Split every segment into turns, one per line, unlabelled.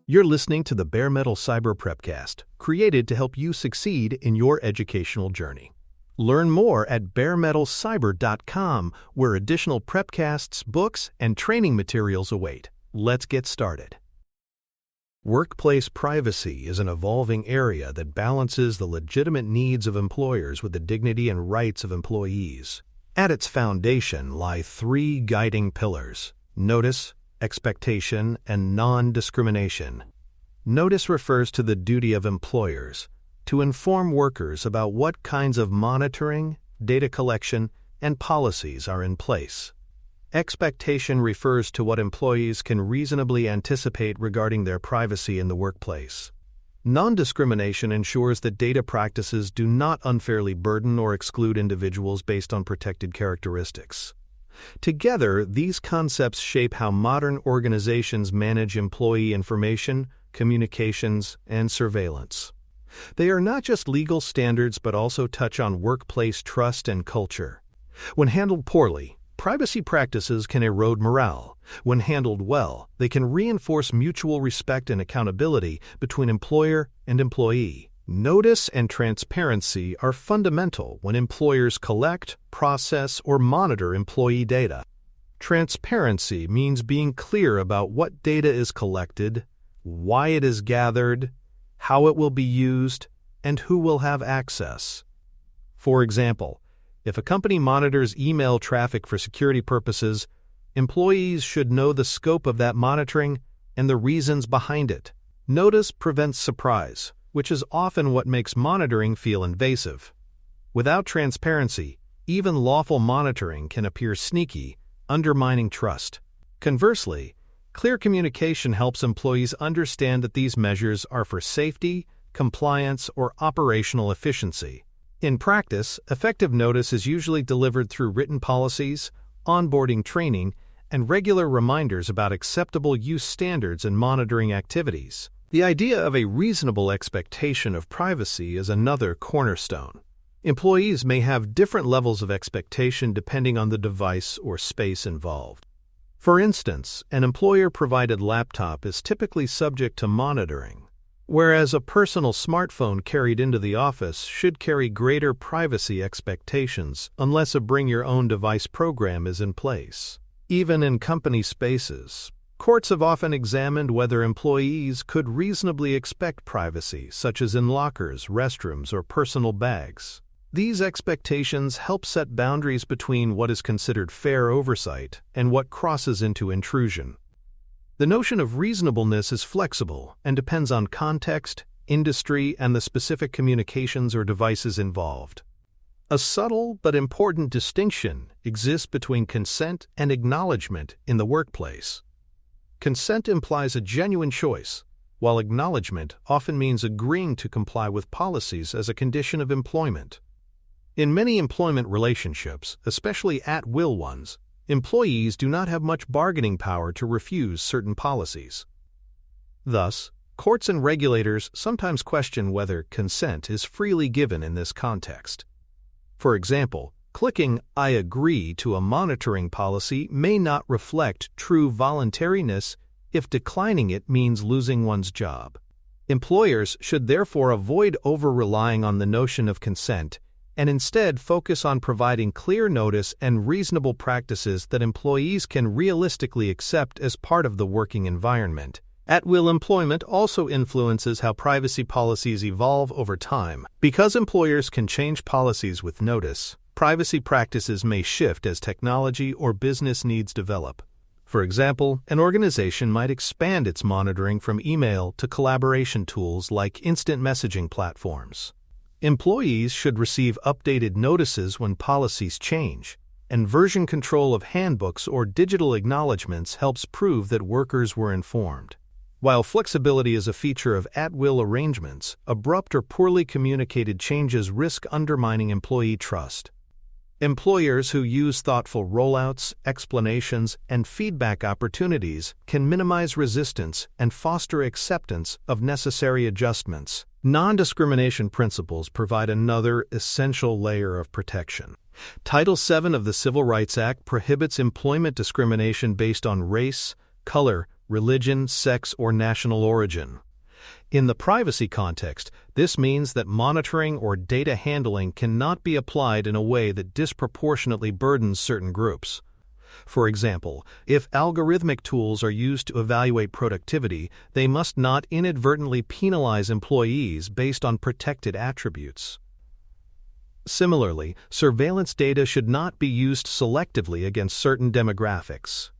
You're listening to the Bare Metal Cyber Prepcast, created to help you succeed in your educational journey. Learn more at baremetalcyber.com, where additional prepcasts, books, and training materials await. Let's get started. Workplace privacy is an evolving area that balances the legitimate needs of employers with the dignity and rights of employees. At its foundation lie three guiding pillars: notice, expectation, and non-discrimination. Notice refers to the duty of employers to inform workers about what kinds of monitoring, data collection, and policies are in place. Expectation refers to what employees can reasonably anticipate regarding their privacy in the workplace. Non-discrimination ensures that data practices do not unfairly burden or exclude individuals based on protected characteristics. Together, these concepts shape how modern organizations manage employee information, communications, and surveillance. They are not just legal standards but also touch on workplace trust and culture. When handled poorly, privacy practices can erode morale. When handled well, they can reinforce mutual respect and accountability between employer and employee. Notice and transparency are fundamental when employers collect, process, or monitor employee data. Transparency means being clear about what data is collected, why it is gathered, how it will be used, and who will have access. For example, if a company monitors email traffic for security purposes, employees should know the scope of that monitoring and the reasons behind it. Notice prevents surprise, which is often what makes monitoring feel invasive. Without transparency, even lawful monitoring can appear sneaky, undermining trust. Conversely, clear communication helps employees understand that these measures are for safety, compliance, or operational efficiency. In practice, effective notice is usually delivered through written policies, onboarding training, and regular reminders about acceptable use standards and monitoring activities. The idea of a reasonable expectation of privacy is another cornerstone. Employees may have different levels of expectation depending on the device or space involved. For instance, an employer-provided laptop is typically subject to monitoring, whereas a personal smartphone carried into the office should carry greater privacy expectations unless a bring-your-own-device program is in place. Even in company spaces, courts have often examined whether employees could reasonably expect privacy, such as in lockers, restrooms, or personal bags. These expectations help set boundaries between what is considered fair oversight and what crosses into intrusion. The notion of reasonableness is flexible and depends on context, industry, and the specific communications or devices involved. A subtle but important distinction exists between consent and acknowledgement in the workplace. Consent implies a genuine choice, while acknowledgement often means agreeing to comply with policies as a condition of employment. In many employment relationships, especially at-will ones, employees do not have much bargaining power to refuse certain policies. Thus, courts and regulators sometimes question whether consent is freely given in this context. For example, clicking "I agree" to a monitoring policy may not reflect true voluntariness if declining it means losing one's job. Employers should therefore avoid over-relying on the notion of consent and instead focus on providing clear notice and reasonable practices that employees can realistically accept as part of the working environment. At-will employment also influences how privacy policies evolve over time. Because employers can change policies with notice, privacy practices may shift as technology or business needs develop. For example, an organization might expand its monitoring from email to collaboration tools like instant messaging platforms. Employees should receive updated notices when policies change, and version control of handbooks or digital acknowledgments helps prove that workers were informed. While flexibility is a feature of at-will arrangements, abrupt or poorly communicated changes risk undermining employee trust. Employers who use thoughtful rollouts, explanations, and feedback opportunities can minimize resistance and foster acceptance of necessary adjustments. Non-discrimination principles provide another essential layer of protection. Title VII of the Civil Rights Act prohibits employment discrimination based on race, color, religion, sex, or national origin. In the privacy context, this means that monitoring or data handling cannot be applied in a way that disproportionately burdens certain groups. For example, if algorithmic tools are used to evaluate productivity, they must not inadvertently penalize employees based on protected attributes. Similarly, surveillance data should not be used selectively against certain demographics.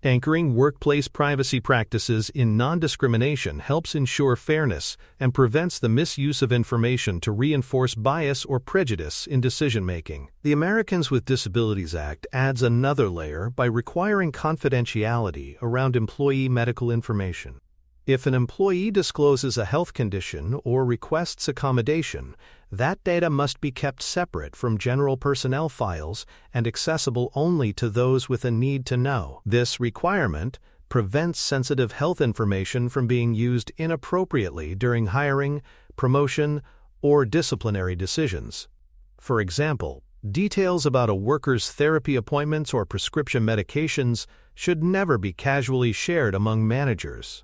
Anchoring workplace privacy practices in non-discrimination helps ensure fairness and prevents the misuse of information to reinforce bias or prejudice in decision-making. The Americans with Disabilities Act adds another layer by requiring confidentiality around employee medical information. If an employee discloses a health condition or requests accommodation, that data must be kept separate from general personnel files and accessible only to those with a need to know. This requirement prevents sensitive health information from being used inappropriately during hiring, promotion, or disciplinary decisions. For example, details about a worker's therapy appointments or prescription medications should never be casually shared among managers.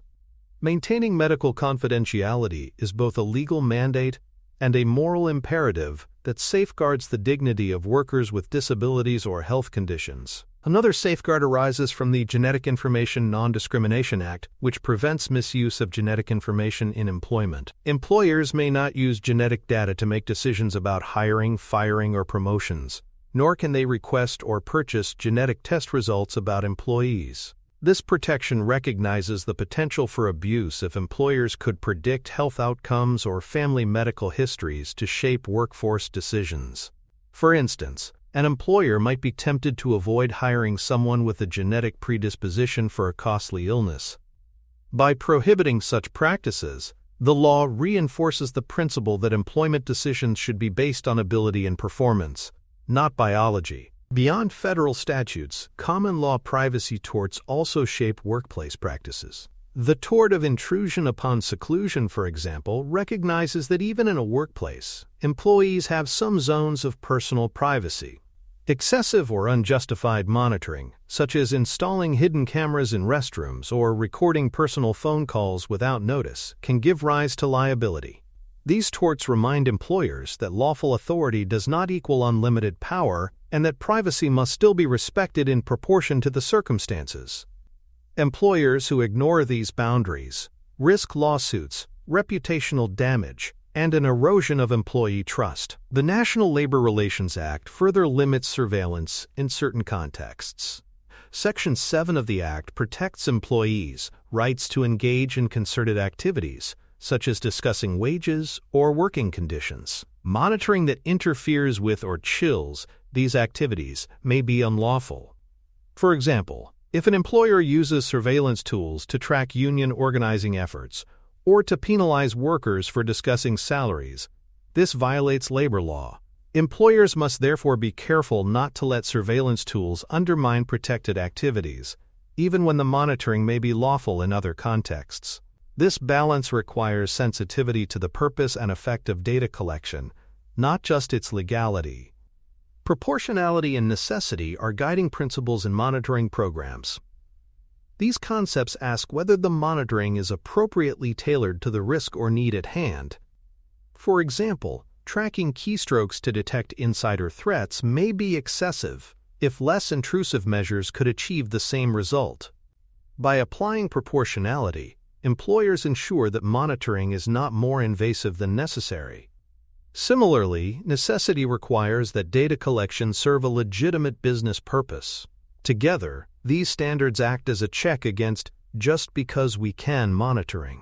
Maintaining medical confidentiality is both a legal mandate and a moral imperative that safeguards the dignity of workers with disabilities or health conditions. Another safeguard arises from the Genetic Information Non-Discrimination Act, which prevents misuse of genetic information in employment. Employers may not use genetic data to make decisions about hiring, firing, or promotions, nor can they request or purchase genetic test results about employees. This protection recognizes the potential for abuse if employers could predict health outcomes or family medical histories to shape workforce decisions. For instance, an employer might be tempted to avoid hiring someone with a genetic predisposition for a costly illness. By prohibiting such practices, the law reinforces the principle that employment decisions should be based on ability and performance, not biology. Beyond federal statutes, common law privacy torts also shape workplace practices. The tort of intrusion upon seclusion, for example, recognizes that even in a workplace, employees have some zones of personal privacy. Excessive or unjustified monitoring, such as installing hidden cameras in restrooms or recording personal phone calls without notice, can give rise to liability. These torts remind employers that lawful authority does not equal unlimited power and that privacy must still be respected in proportion to the circumstances. Employers who ignore these boundaries risk lawsuits, reputational damage, and an erosion of employee trust. The National Labor Relations Act further limits surveillance in certain contexts. Section 7 of the Act protects employees' rights to engage in concerted activities, such as discussing wages or working conditions. Monitoring that interferes with or chills these activities may be unlawful. For example, if an employer uses surveillance tools to track union organizing efforts or to penalize workers for discussing salaries, this violates labor law. Employers must therefore be careful not to let surveillance tools undermine protected activities, even when the monitoring may be lawful in other contexts. This balance requires sensitivity to the purpose and effect of data collection, not just its legality. Proportionality and necessity are guiding principles in monitoring programs. These concepts ask whether the monitoring is appropriately tailored to the risk or need at hand. For example, tracking keystrokes to detect insider threats may be excessive if less intrusive measures could achieve the same result. By applying proportionality, employers ensure that monitoring is not more invasive than necessary. Similarly, necessity requires that data collection serve a legitimate business purpose. Together, these standards act as a check against just because we can monitoring.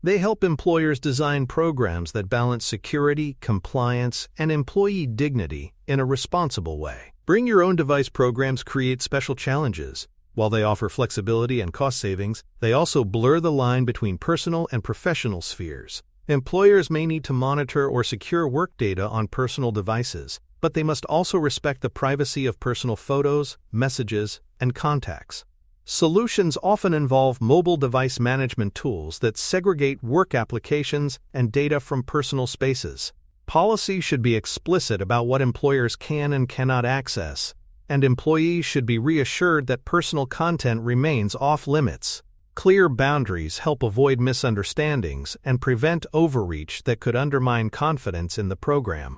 They help employers design programs that balance security, compliance, and employee dignity in a responsible way. Bring your own device programs create special challenges. While they offer flexibility and cost savings, they also blur the line between personal and professional spheres. Employers may need to monitor or secure work data on personal devices, but they must also respect the privacy of personal photos, messages, and contacts. Solutions often involve mobile device management tools that segregate work applications and data from personal spaces. Policy should be explicit about what employers can and cannot access, and employees should be reassured that personal content remains off-limits. Clear boundaries help avoid misunderstandings and prevent overreach that could undermine confidence in the program.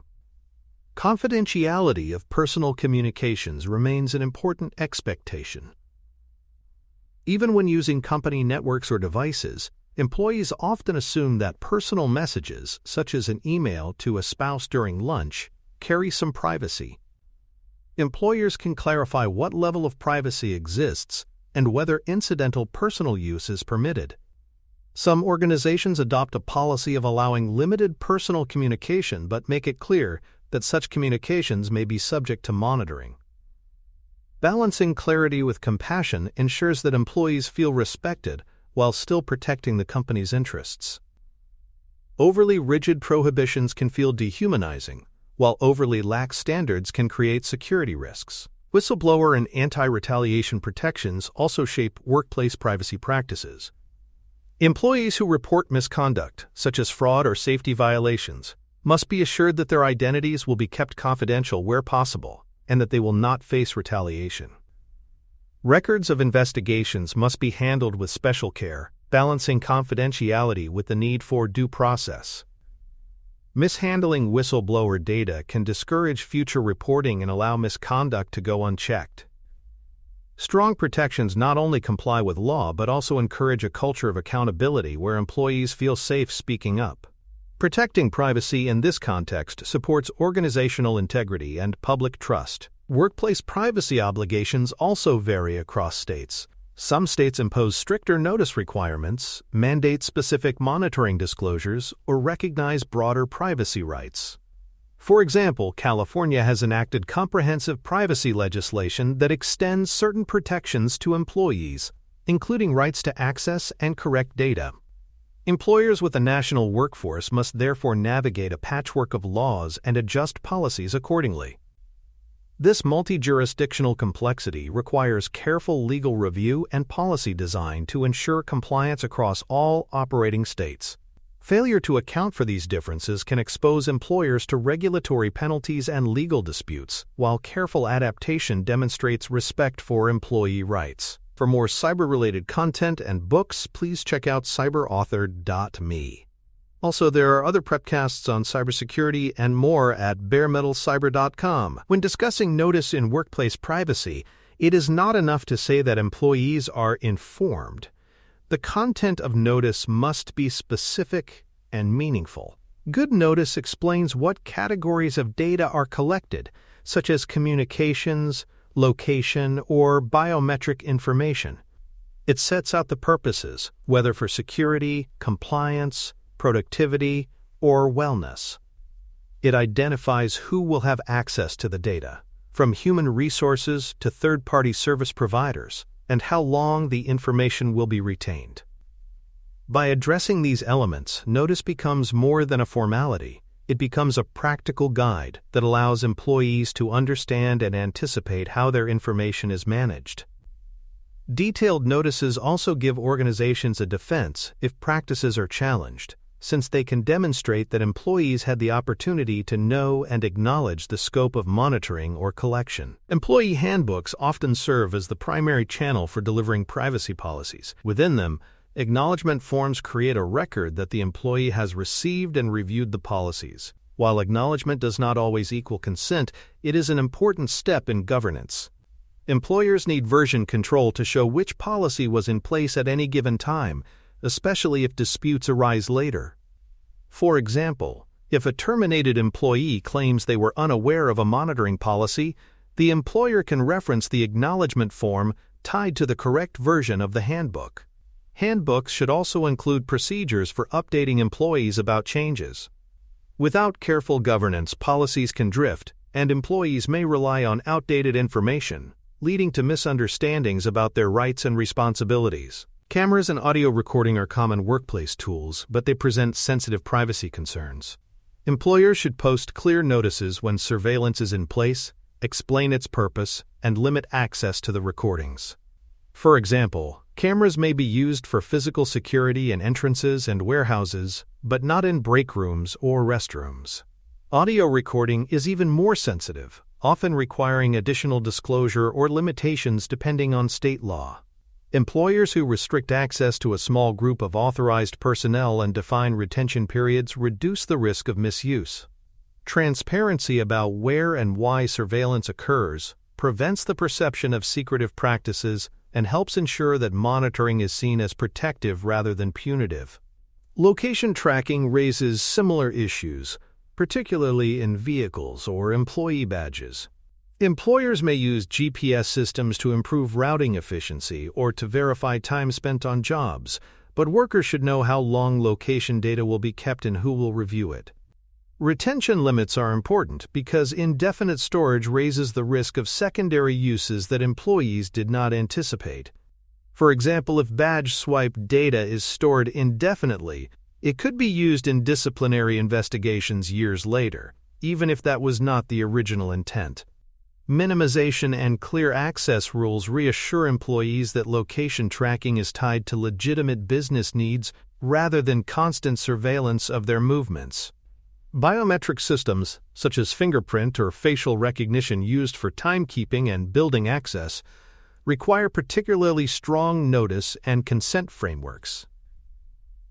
Confidentiality of personal communications remains an important expectation. Even when using company networks or devices, employees often assume that personal messages, such as an email to a spouse during lunch, carry some privacy. Employers can clarify what level of privacy exists and whether incidental personal use is permitted. Some organizations adopt a policy of allowing limited personal communication but make it clear that such communications may be subject to monitoring. Balancing clarity with compassion ensures that employees feel respected while still protecting the company's interests. Overly rigid prohibitions can feel dehumanizing, while overly lax standards can create security risks. Whistleblower and anti-retaliation protections also shape workplace privacy practices. Employees who report misconduct, such as fraud or safety violations, must be assured that their identities will be kept confidential where possible and that they will not face retaliation. Records of investigations must be handled with special care, balancing confidentiality with the need for due process. Mishandling whistleblower data can discourage future reporting and allow misconduct to go unchecked. Strong protections not only comply with law but also encourage a culture of accountability where employees feel safe speaking up. Protecting privacy in this context supports organizational integrity and public trust. Workplace privacy obligations also vary across states. Some states impose stricter notice requirements, mandate specific monitoring disclosures, or recognize broader privacy rights. For example, California has enacted comprehensive privacy legislation that extends certain protections to employees, including rights to access and correct data. Employers with a national workforce must therefore navigate a patchwork of laws and adjust policies accordingly. This multi-jurisdictional complexity requires careful legal review and policy design to ensure compliance across all operating states. Failure to account for these differences can expose employers to regulatory penalties and legal disputes, while careful adaptation demonstrates respect for employee rights. For more cyber-related content and books, please check out cyberauthor.me. Also, there are other prepcasts on cybersecurity and more at baremetalcyber.com. When discussing notice in workplace privacy, it is not enough to say that employees are informed. The content of notice must be specific and meaningful. Good notice explains what categories of data are collected, such as communications, location, or biometric information. It sets out the purposes, whether for security, compliance, productivity, or wellness. It identifies who will have access to the data, from human resources to third-party service providers, and how long the information will be retained. By addressing these elements, notice becomes more than a formality. It becomes a practical guide that allows employees to understand and anticipate how their information is managed. Detailed notices also give organizations a defense if practices are challenged, since they can demonstrate that employees had the opportunity to know and acknowledge the scope of monitoring or collection. Employee handbooks often serve as the primary channel for delivering privacy policies. Within them, acknowledgement forms create a record that the employee has received and reviewed the policies. While acknowledgement does not always equal consent, it is an important step in governance. Employers need version control to show which policy was in place at any given time, especially if disputes arise later. For example, if a terminated employee claims they were unaware of a monitoring policy, the employer can reference the acknowledgement form tied to the correct version of the handbook. Handbooks should also include procedures for updating employees about changes. Without careful governance, policies can drift, and employees may rely on outdated information, leading to misunderstandings about their rights and responsibilities. Cameras and audio recording are common workplace tools, but they present sensitive privacy concerns. Employers should post clear notices when surveillance is in place, explain its purpose, and limit access to the recordings. For example, cameras may be used for physical security in entrances and warehouses, but not in break rooms or restrooms. Audio recording is even more sensitive, often requiring additional disclosure or limitations depending on state law. Employers who restrict access to a small group of authorized personnel and define retention periods reduce the risk of misuse. Transparency about where and why surveillance occurs prevents the perception of secretive practices and helps ensure that monitoring is seen as protective rather than punitive. Location tracking raises similar issues, particularly in vehicles or employee badges. Employers may use GPS systems to improve routing efficiency or to verify time spent on jobs, but workers should know how long location data will be kept and who will review it. Retention limits are important because indefinite storage raises the risk of secondary uses that employees did not anticipate. For example, if badge swipe data is stored indefinitely, it could be used in disciplinary investigations years later, even if that was not the original intent. Minimization and clear access rules reassure employees that location tracking is tied to legitimate business needs rather than constant surveillance of their movements. Biometric systems, such as fingerprint or facial recognition used for timekeeping and building access, require particularly strong notice and consent frameworks.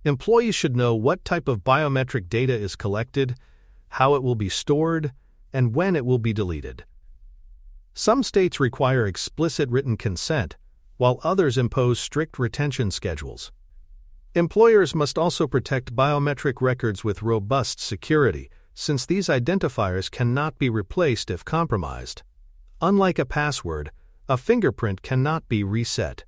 Employees should know what type of biometric data is collected, how it will be stored, and when it will be deleted. Some states require explicit written consent, while others impose strict retention schedules. Employers must also protect biometric records with robust security, since these identifiers cannot be replaced if compromised. Unlike a password, a fingerprint cannot be reset.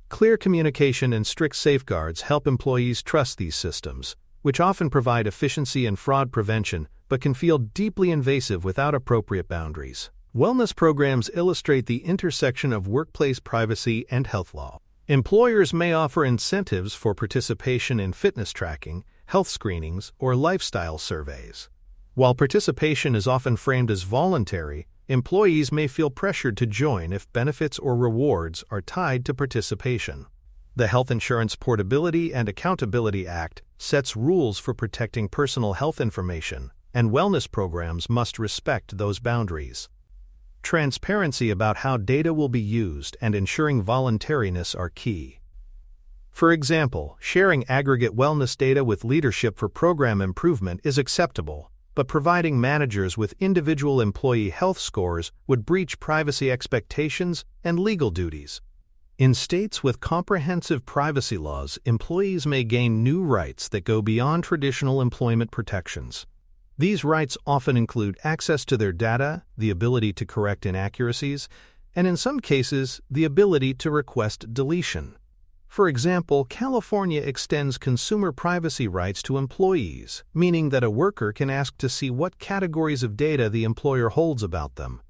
Clear communication and strict safeguards help employees trust these systems, which often provide efficiency and fraud prevention but can feel deeply invasive without appropriate boundaries. Wellness programs illustrate the intersection of workplace privacy and health law. Employers may offer incentives for participation in fitness tracking, health screenings, or lifestyle surveys. While participation is often framed as voluntary, employees may feel pressured to join if benefits or rewards are tied to participation. The Health Insurance Portability and Accountability Act sets rules for protecting personal health information, and wellness programs must respect those boundaries. Transparency about how data will be used and ensuring voluntariness are key. For example, sharing aggregate wellness data with leadership for program improvement is acceptable, but providing managers with individual employee health scores would breach privacy expectations and legal duties. In states with comprehensive privacy laws, employees may gain new rights that go beyond traditional employment protections. These rights often include access to their data, the ability to correct inaccuracies, and in some cases, the ability to request deletion. For example, California extends consumer privacy rights to employees, meaning that a worker can ask to see what categories of data the employer holds about them.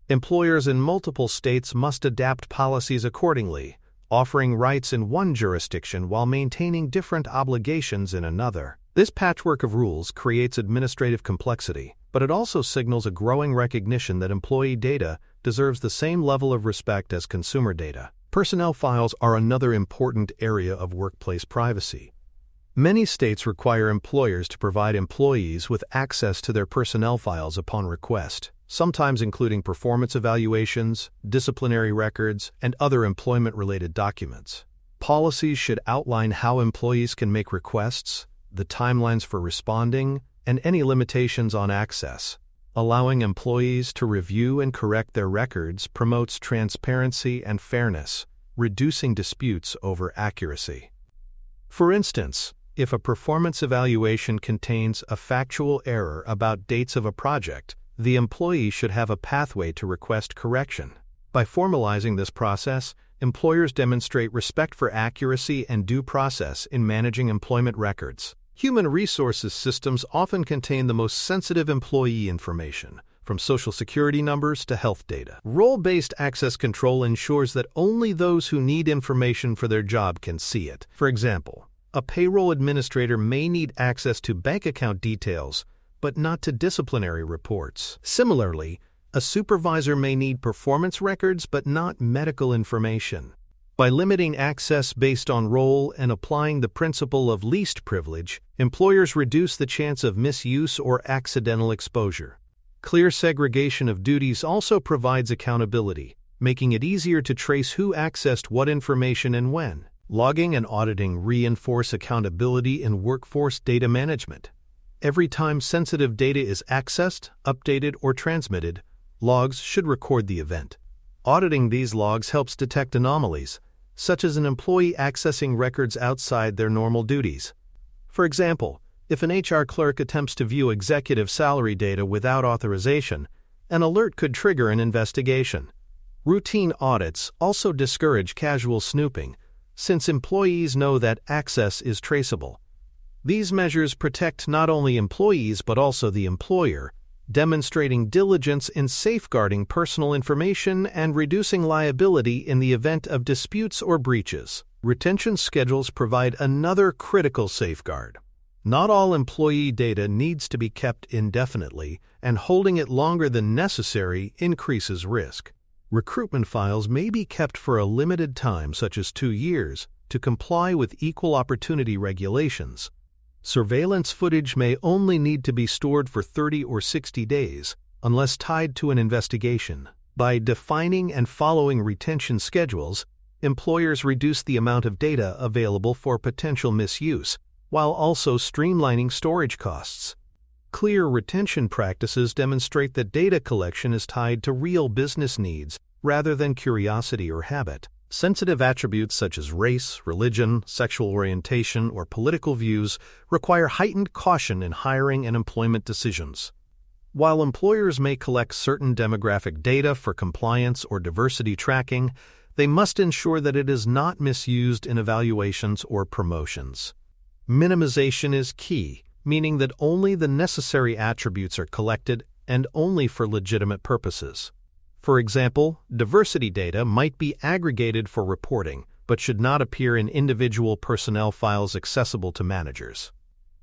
Employers in multiple states must adapt policies accordingly, offering rights in one jurisdiction while maintaining different obligations in another. This patchwork of rules creates administrative complexity, but it also signals a growing recognition that employee data deserves the same level of respect as consumer data. Personnel files are another important area of workplace privacy. Many states require employers to provide employees with access to their personnel files upon request, sometimes including performance evaluations, disciplinary records, and other employment-related documents. Policies should outline how employees can make requests, the timelines for responding, and any limitations on access. Allowing employees to review and correct their records promotes transparency and fairness, reducing disputes over accuracy. For instance, if a performance evaluation contains a factual error about dates of a project, the employee should have a pathway to request correction. By formalizing this process, employers demonstrate respect for accuracy and due process in managing employment records. Human resources systems often contain the most sensitive employee information, from social security numbers to health data. Role-based access control ensures that only those who need information for their job can see it. For example, a payroll administrator may need access to bank account details, but not to disciplinary reports. Similarly, a supervisor may need performance records but not medical information. By limiting access based on role and applying the principle of least privilege, employers reduce the chance of misuse or accidental exposure. Clear segregation of duties also provides accountability. making it easier to trace who accessed what information and when. Logging and auditing reinforce accountability in workforce data management. Every time sensitive data is accessed, updated, or transmitted, logs should record the event. Auditing these logs helps detect anomalies, such as an employee accessing records outside their normal duties. For example, if an HR clerk attempts to view executive salary data without authorization, an alert could trigger an investigation. Routine audits also discourage casual snooping, since employees know that access is traceable. These measures protect not only employees but also the employer, demonstrating diligence in safeguarding personal information and reducing liability in the event of disputes or breaches. Retention schedules provide another critical safeguard. Not all employee data needs to be kept indefinitely, and holding it longer than necessary increases risk. Recruitment files may be kept for a limited time, such as 2 years, to comply with equal opportunity regulations. Surveillance footage may only need to be stored for 30 or 60 days, unless tied to an investigation. By defining and following retention schedules, employers reduce the amount of data available for potential misuse, while also streamlining storage costs. Clear retention practices demonstrate that data collection is tied to real business needs rather than curiosity or habit. Sensitive attributes such as race, religion, sexual orientation, or political views require heightened caution in hiring and employment decisions. While employers may collect certain demographic data for compliance or diversity tracking, they must ensure that it is not misused in evaluations or promotions. Minimization is key, meaning that only the necessary attributes are collected and only for legitimate purposes. For example, diversity data might be aggregated for reporting, but should not appear in individual personnel files accessible to managers.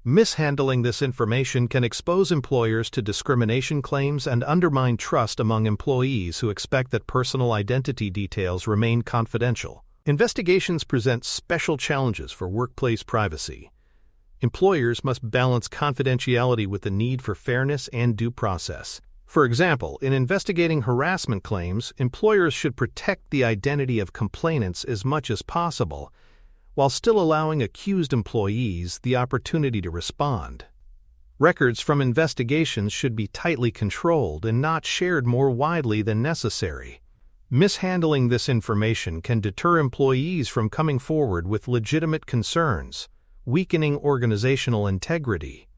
Mishandling this information can expose employers to discrimination claims and undermine trust among employees who expect that personal identity details remain confidential. Investigations present special challenges for workplace privacy. Employers must balance confidentiality with the need for fairness and due process. For example, in investigating harassment claims, employers should protect the identity of complainants as much as possible, while still allowing accused employees the opportunity to respond. Records from investigations should be tightly controlled and not shared more widely than necessary. Mishandling this information can deter employees from coming forward with legitimate concerns, weakening organizational integrity.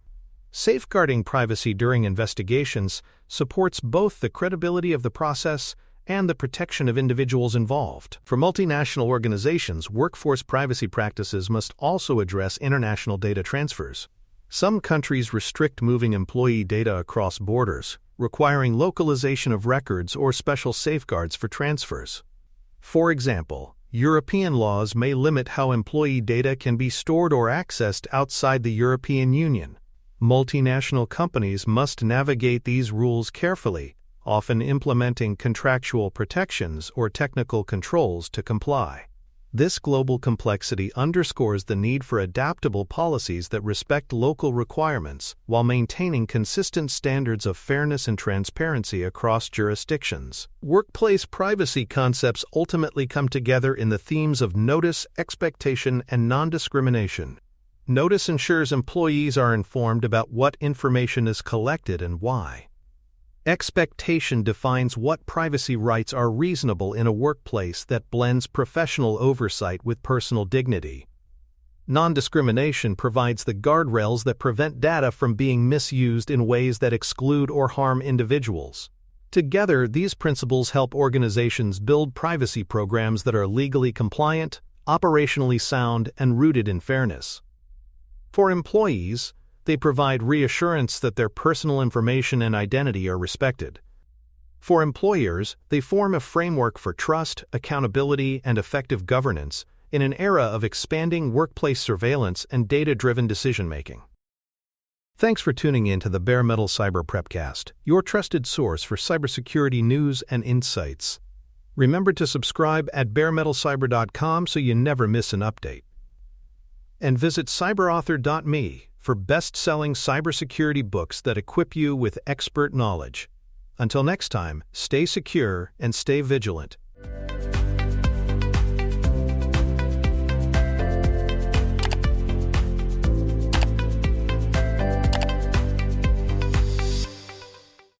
Safeguarding privacy during investigations supports both the credibility of the process and the protection of individuals involved. For multinational organizations, workforce privacy practices must also address international data transfers. Some countries restrict moving employee data across borders, requiring localization of records or special safeguards for transfers. For example, European laws may limit how employee data can be stored or accessed outside the European Union. Multinational companies must navigate these rules carefully, often implementing contractual protections or technical controls to comply. This global complexity underscores the need for adaptable policies that respect local requirements while maintaining consistent standards of fairness and transparency across jurisdictions. Workplace privacy concepts ultimately come together in the themes of notice, expectation, and non-discrimination. Notice ensures employees are informed about what information is collected and why. Expectation defines what privacy rights are reasonable in a workplace that blends professional oversight with personal dignity. Non-discrimination provides the guardrails that prevent data from being misused in ways that exclude or harm individuals. Together, these principles help organizations build privacy programs that are legally compliant, operationally sound, and rooted in fairness. For employees, they provide reassurance that their personal information and identity are respected. For employers, they form a framework for trust, accountability, and effective governance in an era of expanding workplace surveillance and data-driven decision-making. Thanks for tuning in to the Bare Metal Cyber Prepcast, your trusted source for cybersecurity news and insights. Remember to subscribe at baremetalcyber.com so you never miss an update. And visit cyberauthor.me for best-selling cybersecurity books that equip you with expert knowledge. Until next time, stay secure and stay vigilant.